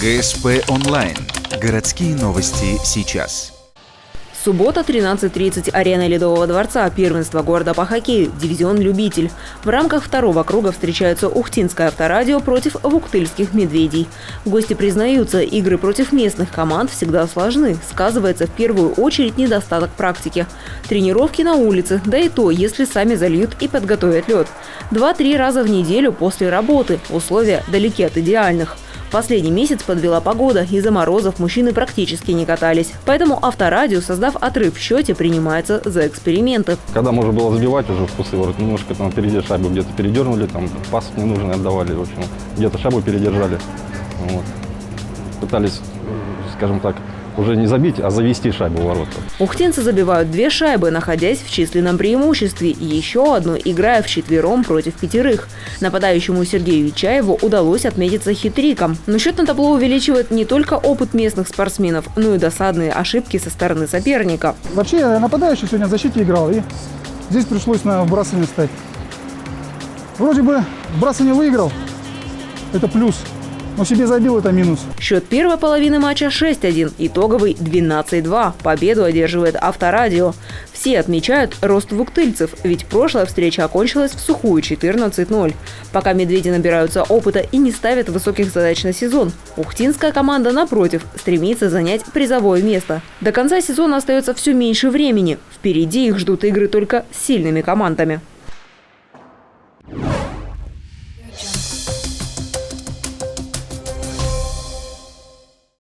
ГСП онлайн. Городские новости сейчас. Суббота, 13:30. Арена Ледового дворца. Первенство города по хоккею. Дивизион «Любитель». В рамках второго круга встречаются Ухтинское авторадио против Вуктыльских медведей. Гости признаются, игры против местных команд всегда сложны. Сказывается в первую очередь недостаток практики. Тренировки на улице, да и то, если сами зальют и подготовят лед. 2-3 раза в неделю после работы. Условия далеки от идеальных. Последний месяц подвела погода. Из-за морозов мужчины практически не катались. Поэтому авторадио, создав отрыв в счете, принимается за эксперименты. Когда можно было забивать уже в пустый ворот, немножко там впереди шайбу где-то передернули, там пас ненужный отдавали, в общем, где-то шайбу передержали. Вот. Пытались, скажем так, уже не забить, а завести шайбу в ворота. Ухтинцы забивают 2 шайбы, находясь в численном преимуществе, и еще одну, играя вчетвером против 5. Нападающему Сергею Чаеву удалось отметиться хитриком. Но счет на табло увеличивает не только опыт местных спортсменов, но и досадные ошибки со стороны соперника. Вообще я нападающий сегодня в защите играл, и здесь пришлось на вбрасывание стать. Вроде бы вбрасывание выиграл, это плюс. Но себе забил, это минус. Счет первой половины матча 6-1, итоговый 12-2. Победу одерживает авторадио. Все отмечают рост вуктыльцев, ведь прошлая встреча окончилась в сухую 14-0. Пока медведи набираются опыта и не ставят высоких задач на сезон. Ухтинская команда, напротив, стремится занять призовое место. До конца сезона остается все меньше времени. Впереди их ждут игры только с сильными командами.